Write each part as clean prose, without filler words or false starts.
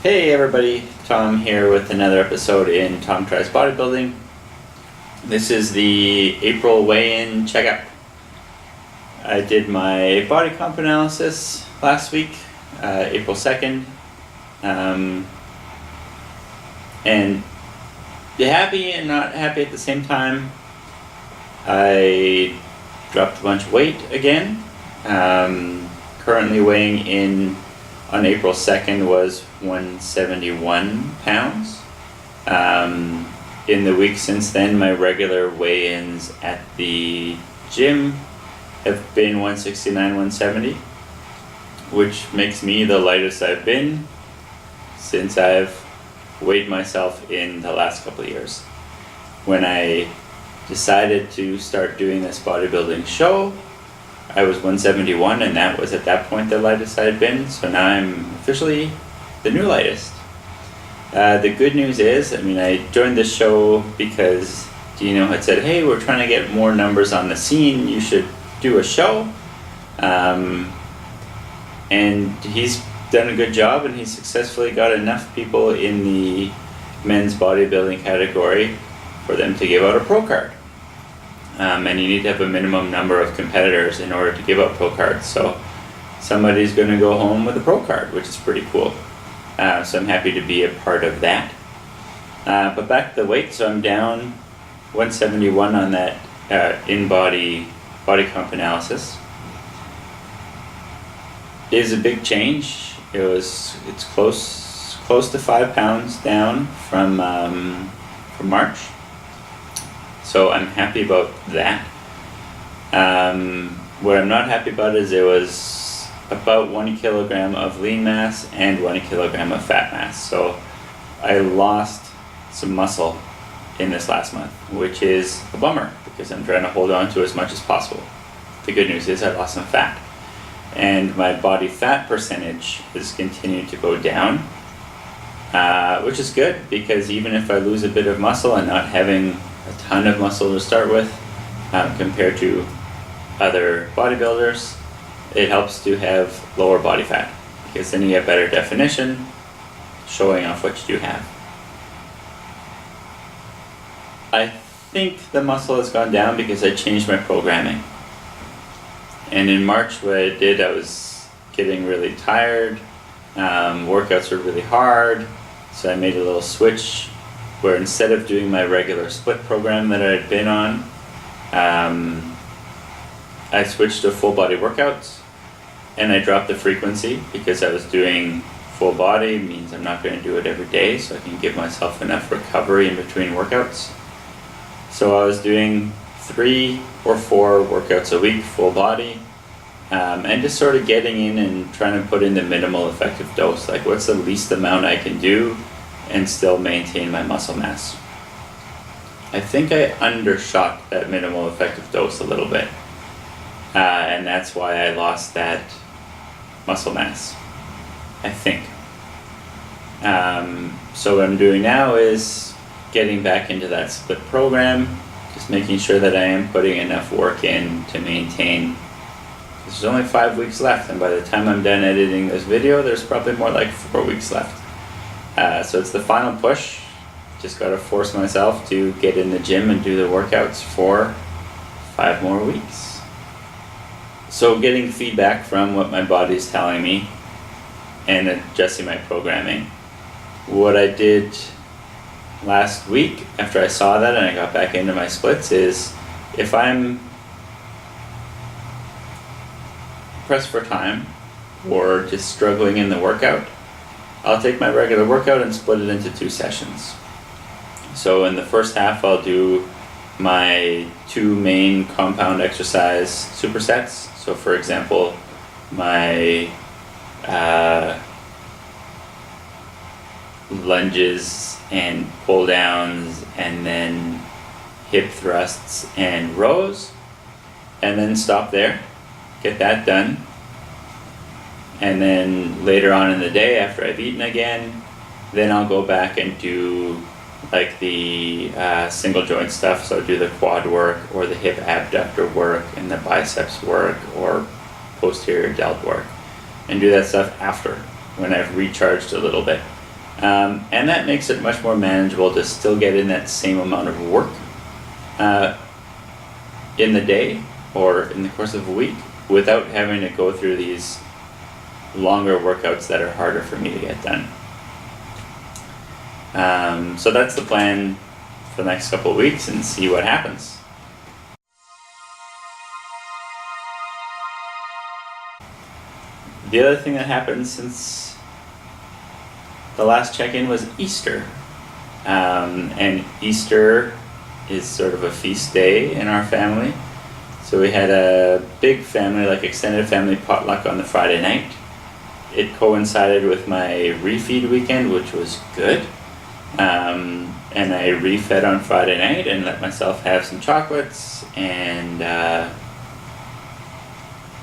Hey everybody, Tom here with another episode in Tom Tries Bodybuilding. This is the April weigh-in checkup. I did my body comp analysis last week, April 2nd, and happy and not happy at the same time. I dropped a bunch of weight again. Currently weighing in on April 2nd was 171 pounds. In the week since then, my regular weigh-ins at the gym have been 169, 170, which makes me the lightest I've been since I've weighed myself in the last couple of years. When I decided to start doing this bodybuilding show, I was 171, and that was at that point the lightest I had been, so now I'm officially the new lightest. The good news is, I joined this show because Dino had said, hey, we're trying to get more numbers on the scene, you should do a show. And he's done a good job, and he's successfully got enough people in the men's bodybuilding category for them to give out a pro card. And you need to have a minimum number of competitors in order to give out pro cards. So somebody's going to go home with a pro card, which is pretty cool. So I'm happy to be a part of that. But back to the weight, so I'm down 171 on that in-body body comp analysis. It is a big change. It's close to 5 pounds down from March. So I'm happy about that. What I'm not happy about is it was about 1 kilogram of lean mass and 1 kilogram of fat mass. So I lost some muscle in this last month, which is a bummer because I'm trying to hold on to as much as possible. The good news is I lost some fat, and my body fat percentage has continued to go down, which is good because even if I lose a bit of muscle and not having a ton of muscle to start with, compared to other bodybuilders, it helps to have lower body fat because then you get better definition, showing off what you do have. I think the muscle has gone down because I changed my programming. And in March, what I did, I was getting really tired, workouts were really hard, so I made a little switch where instead of doing my regular split program that I had been on, I switched to full body workouts, and I dropped the frequency because I was doing full body, means I'm not going to do it every day, so I can give myself enough recovery in between workouts. So I was doing 3 or 4 workouts a week, full body, and just sort of getting in and trying to put in the minimal effective dose, like what's the least amount I can do and still maintain my muscle mass. I think I undershot that minimal effective dose a little bit, and that's why I lost that muscle mass, I think. So what I'm doing now is getting back into that split program, just making sure that I am putting enough work in to maintain. There's only 5 weeks left, and by the time I'm done editing this video, there's probably more like 4 weeks left. So it's the final push. Just got to force myself to get in the gym and do the workouts for 5 more weeks. So getting feedback from what my body's telling me and adjusting my programming. What I did last week after I saw that and I got back into my splits is if I'm pressed for time or just struggling in the workout, I'll take my regular workout and split it into 2 sessions. So in the first half, I'll do my 2 main compound exercise supersets. So for example, my lunges and pull downs, and then hip thrusts and rows, and then stop there, get that done. And then later on in the day, after I've eaten again, then I'll go back and do like the single joint stuff. So do the quad work or the hip abductor work and the biceps work or posterior delt work, and do that stuff after when I've recharged a little bit. And that makes it much more manageable to still get in that same amount of work in the day or in the course of a week without having to go through these longer workouts that are harder for me to get done. So that's the plan for the next couple of weeks, and see what happens. The other thing that happened since the last check-in was Easter. And Easter is sort of a feast day in our family. So we had a big family, like extended family potluck on the Friday night. It coincided with my refeed weekend, which was good. And I refed on Friday night and let myself have some chocolates and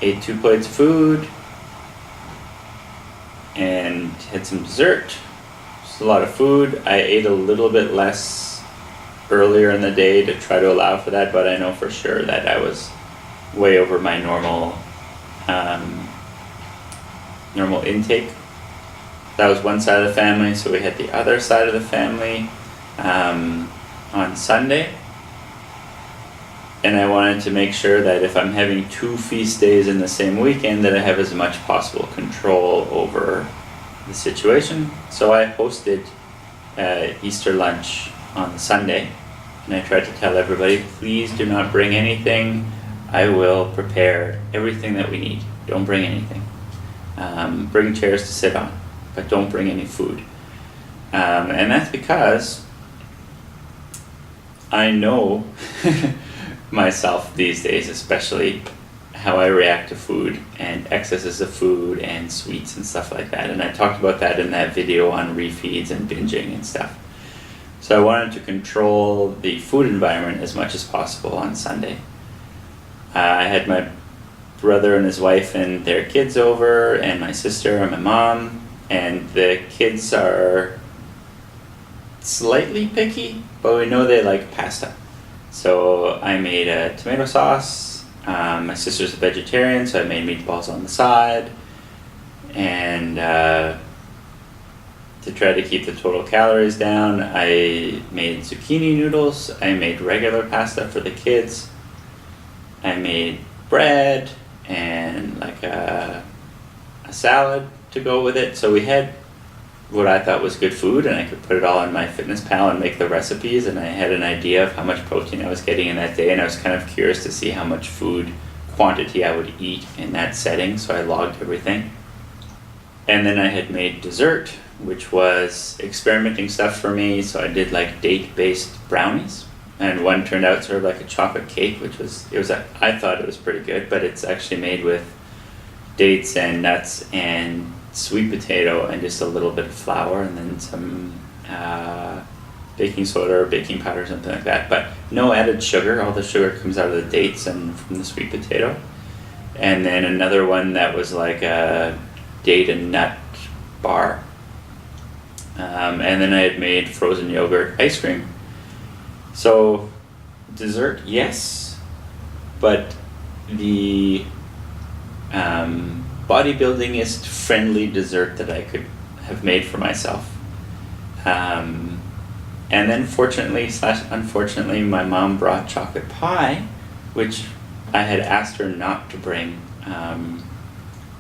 ate 2 plates of food and had some dessert. Just a lot of food. I ate a little bit less earlier in the day to try to allow for that, but I know for sure that I was way over my normal intake. That was one side of the family. So we had the other side of the family on Sunday, and I wanted to make sure that if I'm having 2 feast days in the same weekend, that I have as much possible control over the situation. So I hosted Easter lunch on the Sunday, and I tried to tell everybody, please do not bring anything. I will prepare everything that we need. Don't bring anything. Bring chairs to sit on, but don't bring any food. And that's because I know myself these days, especially how I react to food and excesses of food and sweets and stuff like that. And I talked about that in that video on refeeds and binging and stuff. So I wanted to control the food environment as much as possible on Sunday. I had my brother and his wife and their kids over, and my sister and my mom, and the kids are slightly picky, but we know they like pasta. So I made a tomato sauce. My sister's a vegetarian, so I made meatballs on the side. And to try to keep the total calories down, I made zucchini noodles. I made regular pasta for the kids. I made bread and like a salad to go with it. So we had what I thought was good food, and I could put it all in my MyFitnessPal and make the recipes, and I had an idea of how much protein I was getting in that day, and I was kind of curious to see how much food quantity I would eat in that setting, so I logged everything. And then I had made dessert, which was experimenting stuff for me, so I did like date-based brownies, and one turned out sort of like a chocolate cake, I thought it was pretty good, but it's actually made with dates and nuts and sweet potato and just a little bit of flour and then some baking soda or baking powder or something like that, but no added sugar. All the sugar comes out of the dates and from the sweet potato. And then another one that was like a date and nut bar. And then I had made frozen yogurt ice cream. So dessert, yes, but the bodybuildingist friendly dessert that I could have made for myself. And then fortunately/unfortunately, my mom brought chocolate pie, which I had asked her not to bring.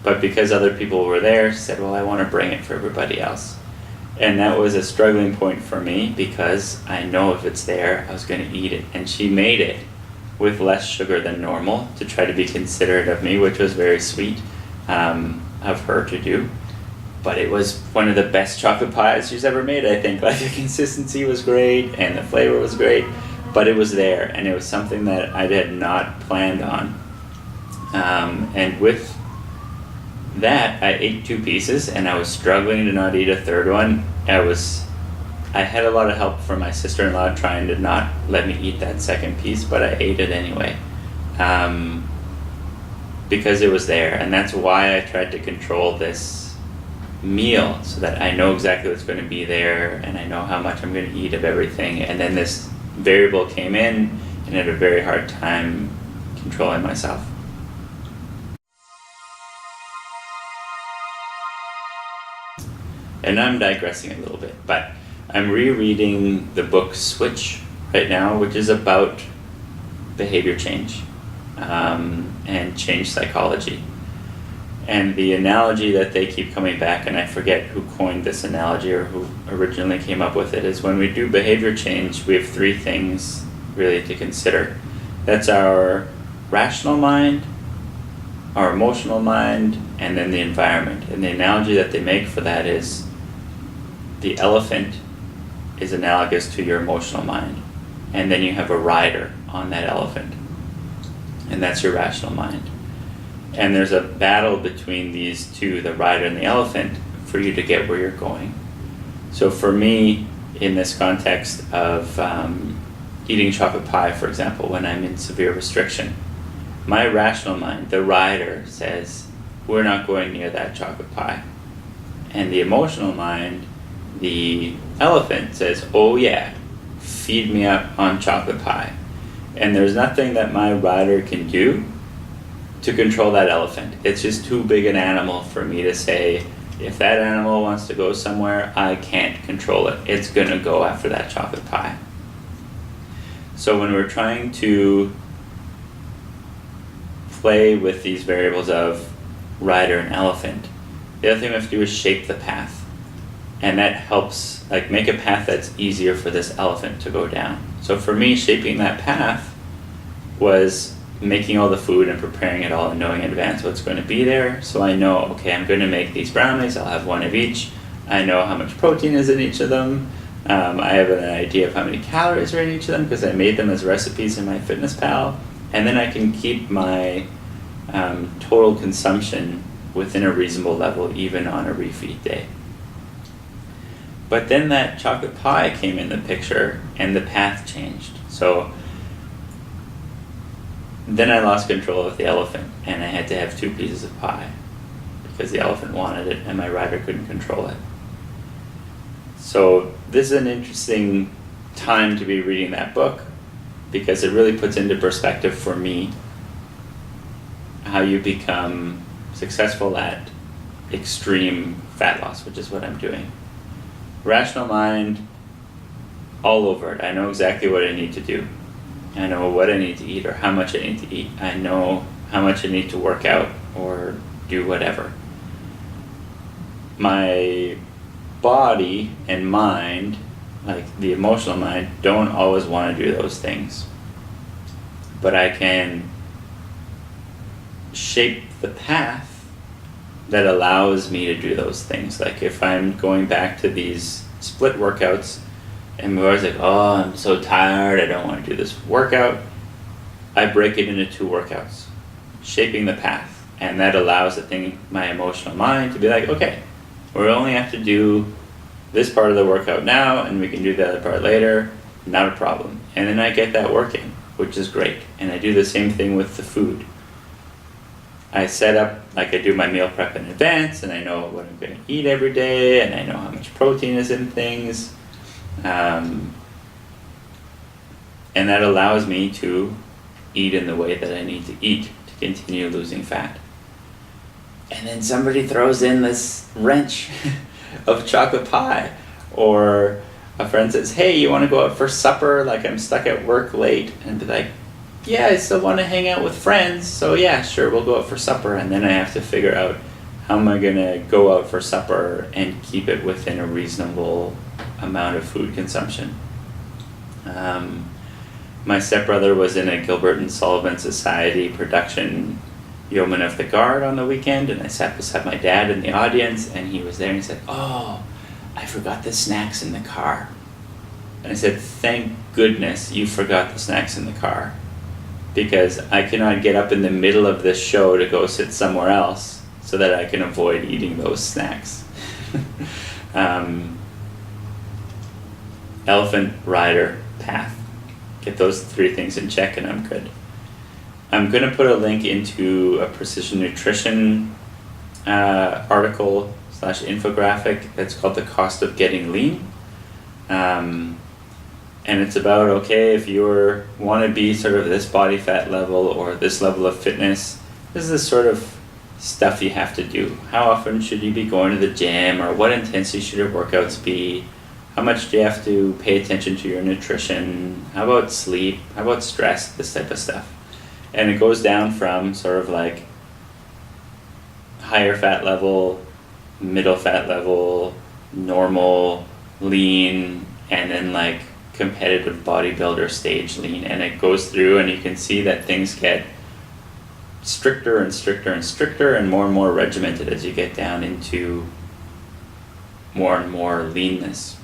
But because other people were there, she said, well, I want to bring it for everybody else. And that was a struggling point for me because I know if it's there, I was going to eat it. And she made it with less sugar than normal to try to be considerate of me, which was very sweet of her to do. But it was one of the best chocolate pies she's ever made, I think. Like, the consistency was great and the flavor was great, but it was there, and it was something that I had not planned on. And with that, I ate 2 pieces, and I was struggling to not eat a third one. I had a lot of help from my sister-in-law trying to not let me eat that second piece, but I ate it anyway. Because it was there, and that's why I tried to control this meal so that I know exactly what's going to be there and I know how much I'm going to eat of everything. And then this variable came in and I had a very hard time controlling myself. and I'm digressing a little bit, but I'm rereading the book Switch right now, which is about behavior change and change psychology. And the analogy that they keep coming back, and I forget who coined this analogy or who originally came up with it, is when we do behavior change, we have three things really to consider. That's our rational mind, our emotional mind, and then the environment. And the analogy that they make for that is the elephant is analogous to your emotional mind. And then you have a rider on that elephant. And that's your rational mind. And there's a battle between these two, the rider and the elephant, for you to get where you're going. So for me, in this context of eating chocolate pie, for example, when I'm in severe restriction, my rational mind, the rider, says, we're not going near that chocolate pie. And the emotional mind, the elephant, says, oh yeah, feed me up on chocolate pie. And there's nothing that my rider can do to control that elephant. It's just too big an animal for me to say, if that animal wants to go somewhere, I can't control it. It's gonna go after that chocolate pie. So when we're trying to play with these variables of rider and elephant, the other thing we have to do is shape the path. And that helps, like, make a path that's easier for this elephant to go down. So for me, shaping that path was making all the food and preparing it all and knowing in advance what's going to be there. So I know, okay, I'm going to make these brownies, I'll have one of each. I know how much protein is in each of them. I have an idea of how many calories are in each of them because I made them as recipes in MyFitnessPal. And then I can keep my total consumption within a reasonable level, even on a refeed day. But then that chocolate pie came in the picture and the path changed. So then I lost control of the elephant and I had to have 2 pieces of pie because the elephant wanted it and my rider couldn't control it. So this is an interesting time to be reading that book because it really puts into perspective for me how you become successful at extreme fat loss, which is what I'm doing. Rational mind, all over it. I know exactly what I need to do. I know what I need to eat or how much I need to eat. I know how much I need to work out or do whatever. My body and mind, like the emotional mind, don't always want to do those things. But I can shape the path that allows me to do those things. Like if I'm going back to these split workouts and I'm always like, oh, I'm so tired, I don't want to do this workout, I break it into 2 workouts, shaping the path. And that allows my emotional mind to be like, okay, we only have to do this part of the workout now and we can do the other part later, not a problem. And then I get that working, which is great. And I do the same thing with the food. I set up, like I do my meal prep in advance and I know what I'm going to eat every day and I know how much protein is in things. And that allows me to eat in the way that I need to eat to continue losing fat. And then somebody throws in this wrench of chocolate pie, or a friend says, hey, you want to go out for supper? Like I'm stuck at work late. And be like, yeah, I still want to hang out with friends, so yeah, sure, we'll go out for supper. And then I have to figure out how am I going to go out for supper and keep it within a reasonable amount of food consumption. My stepbrother was in a Gilbert and Sullivan Society production Yeoman of the Guard on the weekend, and I sat beside my dad in the audience, and he was there and he said, oh, I forgot the snacks in the car. And I said, thank goodness you forgot the snacks in the car, because I cannot get up in the middle of this show to go sit somewhere else so that I can avoid eating those snacks. Elephant, rider, path. Get those 3 things in check and I'm good. I'm going to put a link into a precision nutrition article / infographic that's called The Cost of Getting Lean. And it's about, okay, if you want to be sort of this body fat level or this level of fitness, this is the sort of stuff you have to do. How often should you be going to the gym, or what intensity should your workouts be? How much do you have to pay attention to your nutrition? How about sleep? How about stress? This type of stuff. And it goes down from sort of like higher fat level, middle fat level, normal, lean, and then like competitive bodybuilder stage lean. And it goes through, and you can see that things get stricter and stricter and stricter and more regimented as you get down into more and more leanness.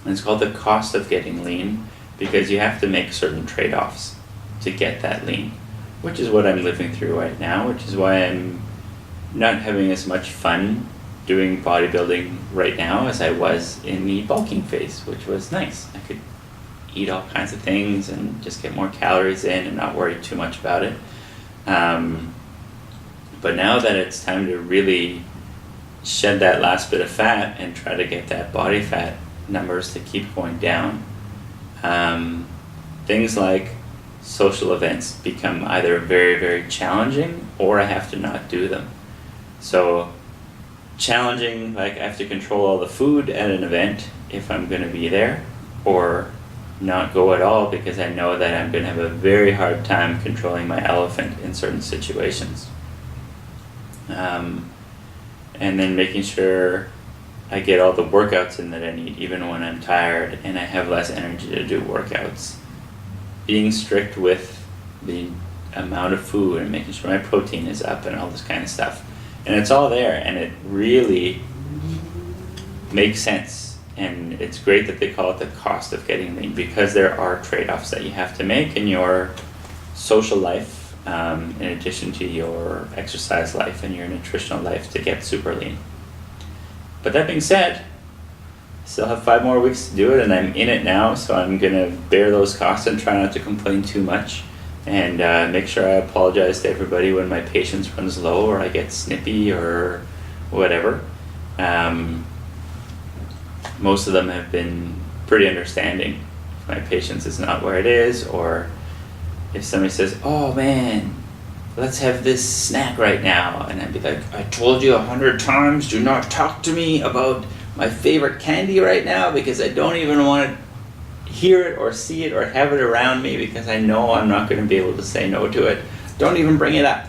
And it's called the cost of getting lean, because you have to make certain trade-offs to get that lean, which is what I'm living through right now, which is why I'm not having as much fun doing bodybuilding right now as I was in the bulking phase, which was nice. I could eat all kinds of things and just get more calories in and not worry too much about it. But now that it's time to really shed that last bit of fat and try to get that body fat numbers to keep going down, things like social events become either very, very challenging, or I have to not do them. So challenging, like I have to control all the food at an event if I'm going to be there, or not go at all because I know that I'm going to have a very hard time controlling my elephant in certain situations. And then making sure I get all the workouts in that I need, even when I'm tired and I have less energy to do workouts. Being strict with the amount of food and making sure my protein is up and all this kind of stuff. And it's all there, and it really makes sense. And it's great that they call it the cost of getting lean, because there are trade-offs that you have to make in your social life, in addition to your exercise life and your nutritional life, to get super lean. But that being said, I still have 5 more weeks to do it, and I'm in it now, so I'm going to bear those costs and try not to complain too much, and make sure I apologize to everybody when my patience runs low or I get snippy or whatever. Most of them have been pretty understanding if my patience is not where it is, or if somebody says, oh man, let's have this snack right now, and I'd be like, I told you 100 times, do not talk to me about my favorite candy right now, because I don't even want to hear it or see it or have it around me, because I know I'm not going to be able to say no to it. Don't even bring it up.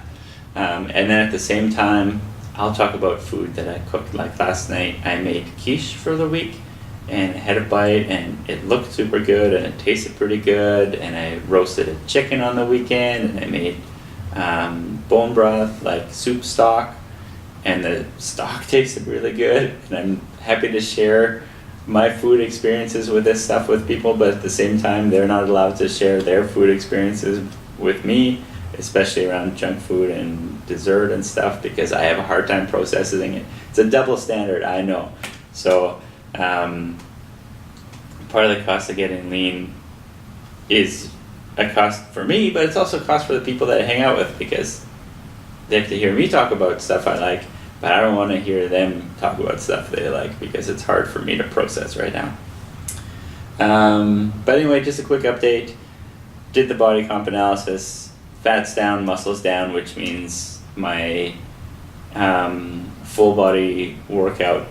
And then at the same time, I'll talk about food that I cooked. Like last night, I made quiche for the week, and I had a bite, and it looked super good, and it tasted pretty good, and I roasted a chicken on the weekend, and I made bone broth, like soup stock, and the stock tasted really good, and I'm happy to share my food experiences with this stuff with people, but at the same time, they're not allowed to share their food experiences with me, especially around junk food and dessert and stuff, because I have a hard time processing it. It's a double standard, I know. So part of the cost of getting lean is a cost for me, but it's also a cost for the people that I hang out with, because they have to hear me talk about stuff I like, but I don't want to hear them talk about stuff they like, because it's hard for me to process right now. But anyway, just a quick update. Did the body comp analysis. Fat's down, muscles down, which means my full body workout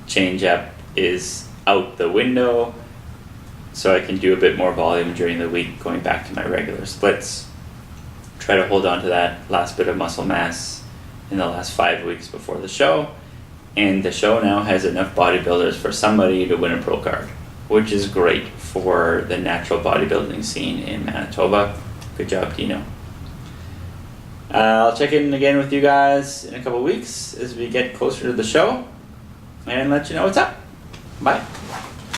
change up is out the window, so I can do a bit more volume during the week, going back to my regular splits. Try to hold on to that last bit of muscle mass in the last 5 weeks before the show, and the show now has enough bodybuilders for somebody to win a pro card, which is great for the natural bodybuilding scene in Manitoba. Good job, Dino. I'll check in again with you guys in a couple weeks as we get closer to the show, and let you know what's up. Bye.